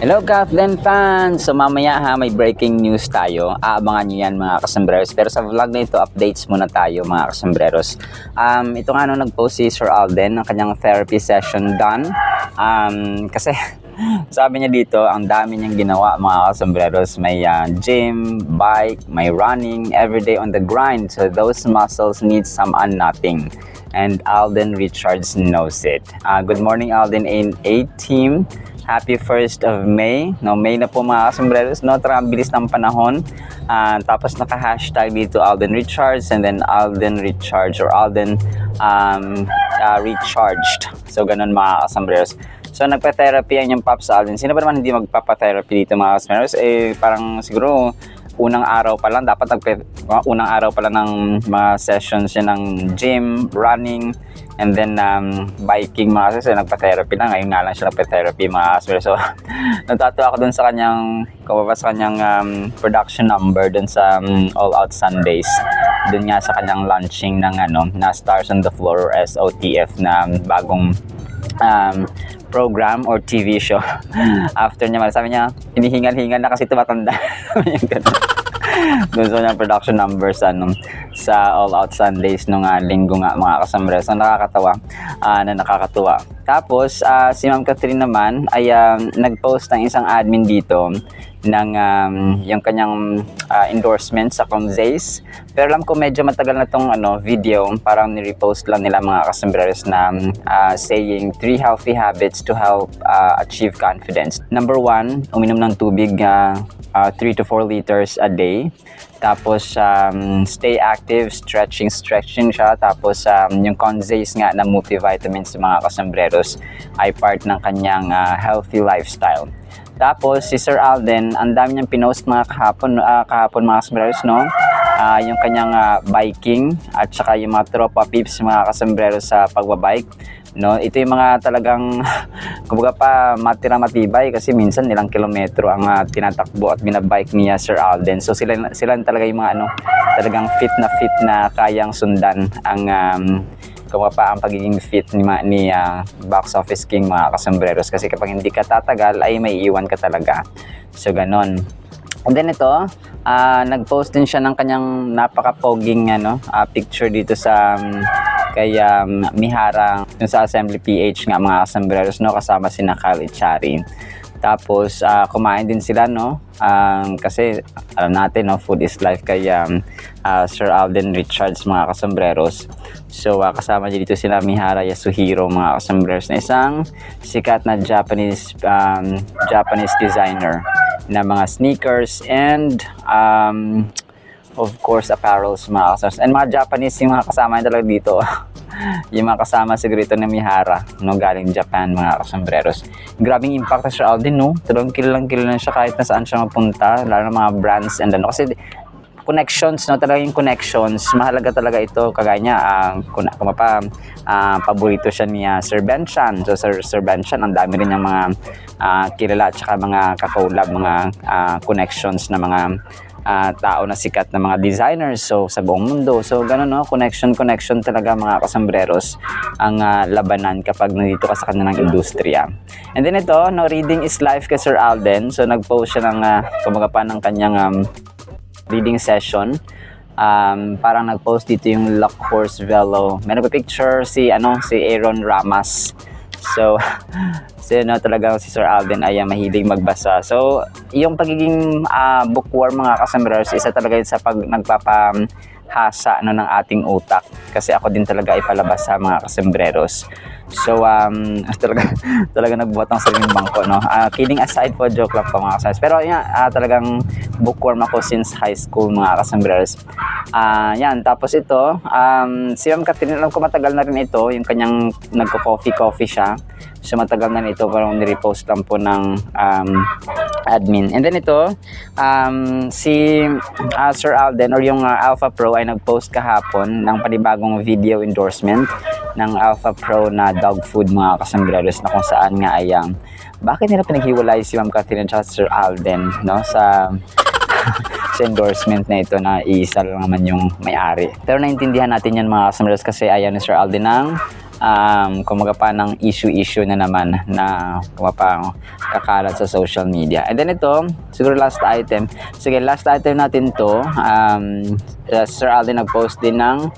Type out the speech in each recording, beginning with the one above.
Hello Kathleen fans! So mamaya may breaking news tayo. Aabangan nyo yan mga kasambreros. Pero sa vlog na ito, updates muna tayo mga kasambreros. Ito nga nag-post si Sir Alden ng kanyang therapy session done. Kasi sabi niya dito, ang dami niyang ginawa mga kasambreros. May gym, bike, may running, everyday on the grind. So those muscles need some unknotting. And Alden Richards knows it. Good morning Alden and A team. Happy 1st of May. No, May na po mga kasambreros. No, ang bilis ng panahon. Tapos naka-hashtag dito Alden Richards and then Alden Recharge or Alden Recharged. So ganun mga kasambreros. So nagpa-therapy yan yung Pops Alden. Sino ba naman hindi magpapa-therapy dito mga kasambreros? Parang siguro unang araw pa lang ng mga sessions yan ng gym, running, and then biking mga kasi nagpa-therapy lang. Ngayon nga lang siya nagpa-therapy mga kasambreros. So natatawa ako dun sa kanyang production number dun sa All Out Sundays. Dun nga sa kanyang launching ng na Stars on the Floor or SOTF na bagong program or TV show. After niya, sabi niya, hinihingal-hingal na kasi tumatanda. Doon sa niyang production numbers sa All Out Sundays nung linggo nga mga kasambreros. Nakakatuwa. Tapos, si Ma'am Catherine naman ay nag-post ng isang admin dito ng yung kanyang endorsement sa Conzace. Pero alam ko medyo matagal na tong video, parang ni-repost lang nila mga kasambreros na saying 3 healthy habits to help achieve confidence. Number 1, uminom ng tubig 3 to 4 liters a day. Tapos stay active, stretching siya. Tapos yung Conzace nga na multivitamins sa mga kasambreros ay part ng kanyang healthy lifestyle. Tapos si Sir Alden, ang dami niyang pinost mga kahapon mga kasambreros, no? Yung kanyang biking at saka yung mga tropa peeps mga kasambreros sa pagbabike, no? Ito yung mga talagang kumbaga pa matibay kasi minsan ilang kilometro ang tinatakbo at binabike niya Sir Alden. So sila talaga yung mga talagang fit na kayang sundan ang ang pagiging fit ni Box Office King mga kasambreros, kasi kapag hindi ka tatagal ay may iwan ka talaga. So ganon. And then ito, nag-post din siya ng kanyang napaka-poging picture dito sa kay Mihara yung sa Assembly PH nga mga kasambreros, no, kasama si Kyle Echari. Tapos kumain din sila, no, kasi alam natin, no, food is life kay Sir Alden Richards mga kasambreros. So kasama dito sila Mihara Yasuhiro mga kasambreros, na isang sikat na Japanese designer na mga sneakers and of course apparels mga kasambreros. And mga Japanese yung mga kasama nila talaga dito. Yung mga kasama siguro ito ni Mihara, no, galing Japan mga kasambreros. Grabing impact sa Sir Alden, no? Talagang kilalang siya kahit nasaan siya mapunta, lalo na mga brands and kasi connections, no, talaga yung connections, mahalaga talaga ito. Kagaya niya, paborito siya ni Sir Benchan. So Sir Benchan, ang dami rin yung mga kilala at saka mga kakolab, mga connections na mga tao na sikat na mga designers sa buong mundo. So ganun, no, connection talaga mga kasambreros ang labanan kapag nandito ka sa kanilang industriya. And then ito, no, reading is life kay Sir Alden. So nag-post siya ng ng kanyang reading session. Parang nag-post dito yung Luck Horse Velo. May nagpa-picture si Aaron Ramas. So talagang si Sir Alden ay mahilig magbasa. So yung pagiging bookworm mga kasambreros, isa talaga sa nagpapahasa ng ating utak, kasi ako din talaga ay palabas sa mga kasambreros. So talaga nagbuhat ng sariling bangko, no. Kidding aside po, joke lang po mga kasambreros. Pero talagang bookworm ako since high school mga kasambreros. Yan, tapos ito, si Ma'am Catherine, alam ko matagal na rin ito, yung kanyang nagko-coffee siya. So matagal na ito, parang nirepost lang po ng admin. And then ito, si Sir Alden or yung Alpha Pro ay nag-post kahapon ng panibagong video endorsement ng Alpha Pro na dog food mga kasambreros, na kung saan nga ay bakit nila pinaghiwalay si Ma'am Catherine at Sir Alden, no, sa endorsement na ito, na isa lang naman yung may-ari. Pero naintindihan natin yan mga kasambreros, kasi ayan ni Sir Alden ng kumaga pa ng issue na naman na kumapa kakalat sa social media. And then ito, siguro last item. Sige, last item natin to. Sir Alden nag-post din ng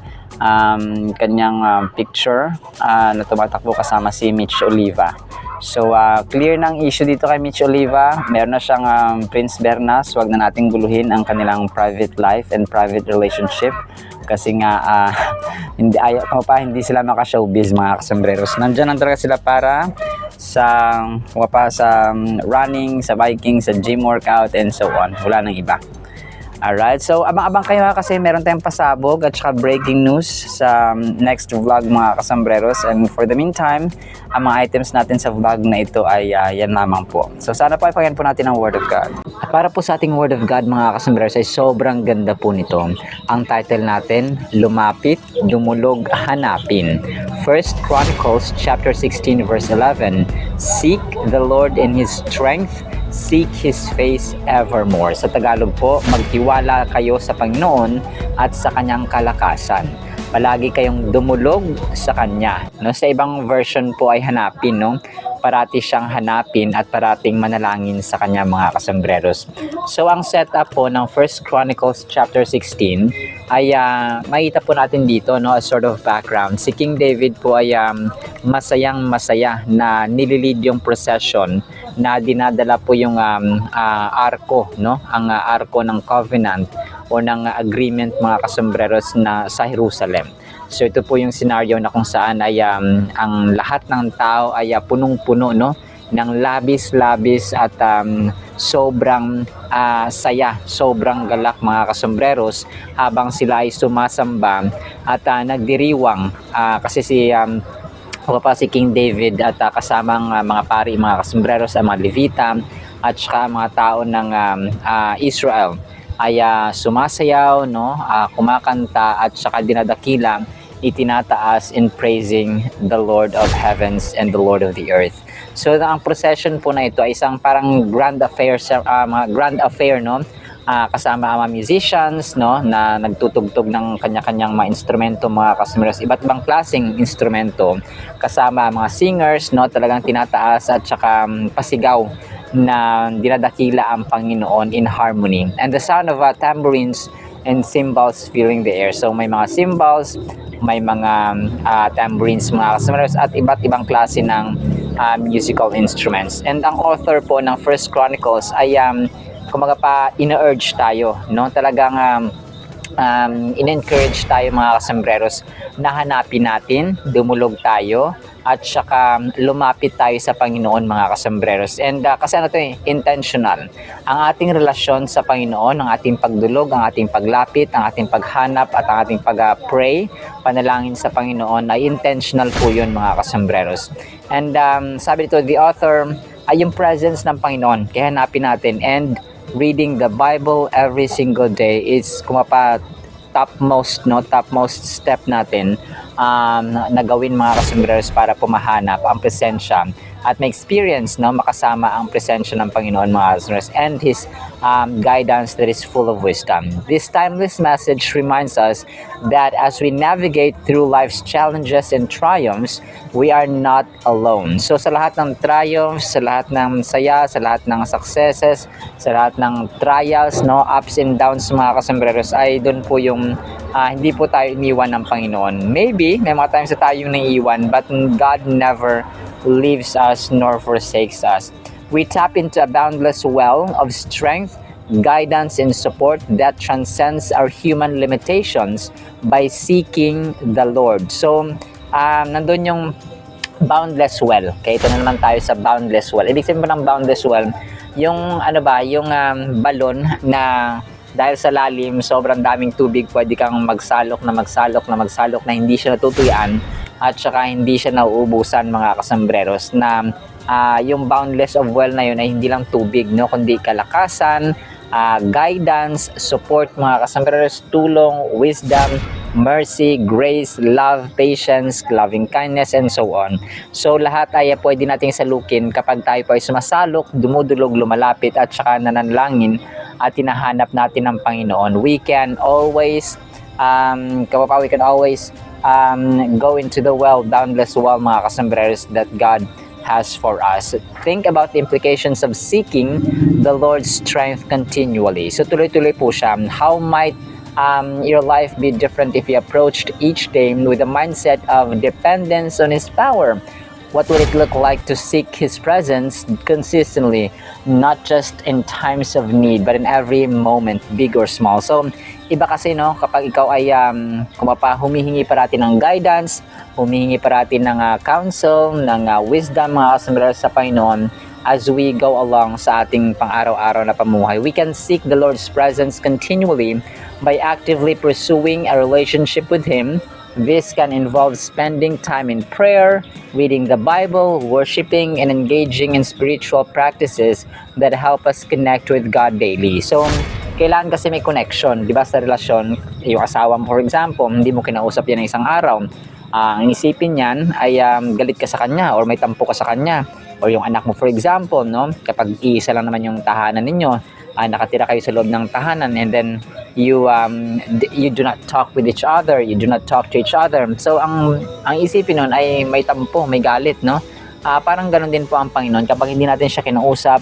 kanyang picture na tumatakbo kasama si Mitch Oliva. So, clear ng issue dito kay Mitch Oliva. Meron na siyang Prince Bernas. Huwag na nating guluhin ang kanilang private life and private relationship. Kasi nga, hindi sila maka-showbiz, mga kasambreros. Nandiyan lang talaga sila para sa running, sa biking, sa gym workout, and so on. Wala nang iba. Alright, so abang-abang kayo kasi meron tayong pasabog at saka breaking news sa next vlog, mga kasambreros. And for the meantime, ang mga items natin sa vlog na ito ay yan lamang po. So sana po ay pakinggan po natin ang Word of God. At para po sa ating Word of God, mga kasambreros, ay sobrang ganda po nito. Ang title natin, Lumapit, Dumulog, Hanapin. 1 Chronicles chapter 16 verse 11. Seek the Lord in His strength, seek His face evermore. Sa Tagalog po, magtiwala kayo sa Panginoon at sa Kanyang kalakasan. Palagi kayong dumulog sa Kanya. No? Sa ibang version po ay hanapin. No? Parati siyang hanapin at parating manalangin sa Kanya, mga kasambreros. So ang setup po ng 1 Chronicles chapter 16 ay makita po natin dito, no, a sort of background. Si King David po ay masayang masaya na nililid yung procession na dinadala po yung arko, no, ang arko ng covenant o ng agreement, mga kasambreros, na sa Jerusalem. So ito po yung scenario na kung saan ay ang lahat ng tao ay punong-puno, no, ng labis-labis at sobrang saya, sobrang galak, mga kasambreros, habang sila ay sumasamba at nagdiriwang kasi si King David at kasamang mga pari, mga kasambreros, ang mga Levita at saka mga tao ng Israel ay sumasayaw, no, kumakanta at saka dinadakila, itinataas in praising the Lord of heavens and the Lord of the earth. So ang procession po na ito ay isang parang grand affair, no, kasama ang mga musicians, no, na nagtutugtog ng kanya-kanyang mga instrumento, mga kasambreros, iba't ibang klaseng instrumento, kasama mga singers, no, talagang tinataas at saka pasigaw na dinadakila ang Panginoon in harmony, and the sound of tambourines and cymbals filling the air. So may mga cymbals, may mga tambourines, mga kasambreros, at iba't ibang klase ng musical instruments. And ang author po ng 1 Chronicles ay kumaga pa ina-urge tayo, no, talagang in-encourage tayo, mga kasambreros, na hanapin natin, dumulog tayo, at saka lumapit tayo sa Panginoon, mga kasambreros. And kasi ano to, intentional. Ang ating relasyon sa Panginoon, ang ating pagdulog, ang ating paglapit, ang ating paghanap at ang ating pag-pray, panalangin sa Panginoon ay intentional po yun, mga kasambreros. And sabi dito, the author, ay yung presence ng Panginoon. Kaya hanapin natin, and reading the Bible every single day is topmost step natin na gawin, mga kasambreros, para pumahanap ang presensya at may experience, no, makasama ang presensya ng Panginoon, mga kasambreros, and His guidance that is full of wisdom. This timeless message reminds us that as we navigate through life's challenges and triumphs, we are not alone. So sa lahat ng triumphs, sa lahat ng saya, sa lahat ng successes, sa lahat ng trials, no, ups and downs, mga kasambreros, ay doon po yung hindi po tayo iniwan ng Panginoon. Maybe may mga times na tayo yung naiiwan, but God never leaves us nor forsakes us. We tap into a boundless well of strength, guidance, and support that transcends our human limitations by seeking the Lord. So, nandun yung boundless well. Okay, ito na naman tayo sa boundless well. Ibig sabihin ng boundless well, yung yung balon na dahil sa lalim, sobrang daming tubig, pwede kang magsalok na hindi siya natutuyan at saka hindi siya nauubusan, mga kasambreros, na yung boundless of well na yun ay hindi lang tubig, no, kundi kalakasan, guidance, support, mga kasambreros, tulong, wisdom, mercy, grace, love, patience, loving kindness, and so on. So lahat ay pwede nating salukin kapag tayo po ay sumasalok, dumudulog, lumalapit, at saka nananalangin at hinahanap natin ng Panginoon. We can always go into the well, boundless well, mga kasambreros, that God has for us. Think about the implications of seeking the Lord's strength continually. So tuloy-tuloy po siya. How might your life be different if you approached each day with a mindset of dependence on His power? What would it look like to seek His presence consistently, not just in times of need, but in every moment, big or small? So, iba kasi, no, kapag ikaw ay humihingi parati ng guidance, humihingi parati ng counsel, ng wisdom, mga kasambreros, sa Panginoon, as we go along sa ating pang-araw-araw na pamuhay. We can seek the Lord's presence continually by actively pursuing a relationship with Him. This can involve spending time in prayer, reading the Bible, worshiping, and engaging in spiritual practices that help us connect with God daily. So, kailangan kasi may connection, di ba, sa relasyon. Yung asawa mo, for example, hindi mo kinausap yan ng isang araw. Ang isipin niyan ay galit ka sa kanya or may tampo ka sa kanya. Or yung anak mo, for example, no, kapag iisa lang naman yung tahanan ninyo, nakatira kayo sa loob ng tahanan, and then you do not talk with each other, you do not talk to each other. So ang isipin nun ay may tampo, may galit, no? Parang ganun din po ang Panginoon kapag hindi natin siya kinausap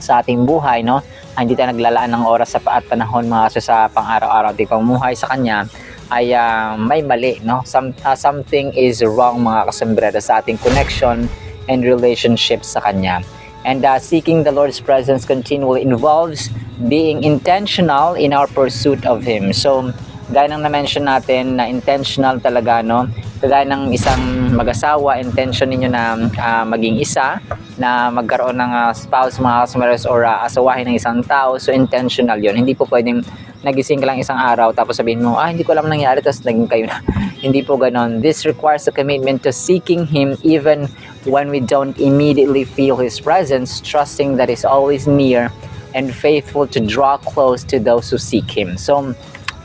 sa ating buhay, no? Hindi tayo naglalaan ng oras at panahon mga sa pang-araw-araw ating pamumuhay sa kanya, ay may mali, no? Something is wrong, mga kasambrero, sa ating connection and relationship sa kanya. And seeking the Lord's presence continually involves being intentional in our pursuit of Him. So, gaya ng na-mention natin na intentional talaga, no? Kagaya ng isang mag-asawa, intention ninyo na maging isa, na magkaroon ng spouse, mga kasamaras, or asawahin ng isang tao. So, intentional yon. Hindi po pwedeng nagising ka lang isang araw tapos sabihin mo, hindi ko alam nangyari, tapos naging kayo na. Hindi po ganon. This requires a commitment to seeking Him even when we don't immediately feel His presence, trusting that He's always near and faithful to draw close to those who seek Him. So,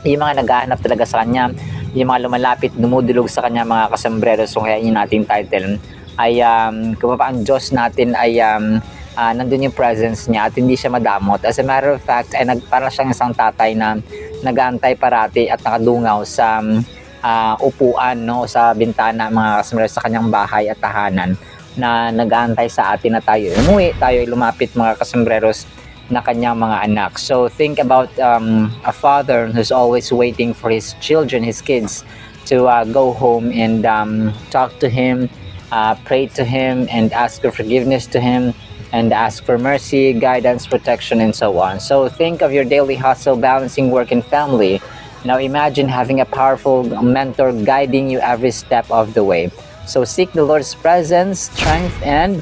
yung mga naghahanap talaga sa Kanya, yung mga lumalapit, dumudulog sa Kanya, mga kasambreros, so kaya yung nating title ay kung ang Diyos natin ay nandun yung presence niya at hindi siya madamot. As a matter of fact, ay para siyang isang tatay na nag-aantay parati at nakadungaw sa upuan, no, sa bintana, mga kasambreros, sa kanyang bahay at tahanan, na nag-aantay sa atin na tayo umuwi, tayo lumapit, mga kasambreros, na kanyang mga anak. So think about a father who's always waiting for his children, his kids, to go home and talk to him, pray to him, and ask for forgiveness to him, and ask for mercy, guidance, protection, and so on. So think of your daily hustle, balancing work and family. Now imagine having a powerful mentor guiding you every step of the way. So seek the Lord's presence, strength, and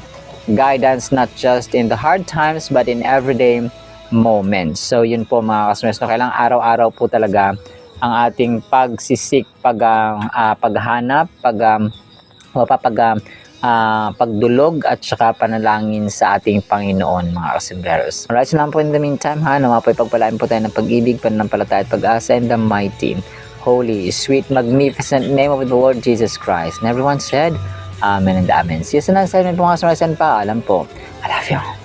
guidance, not just in the hard times, but in everyday moments. So yun po, mga kasamaras, kailangan araw-araw po talaga ang ating pagsisik, paghanap, pagdulog at saka panalangin sa ating Panginoon, mga kasambreros. Alright, so lang po in the meantime, nawa po ipagpalain po tayo ng pag-ibig, pananampalataya at pag-asa in the mighty, holy, sweet, magnificent name of the Lord Jesus Christ. And everyone said, Amen and Amen. See you sa next time po, mga kasambreros, and paalam po. I love you.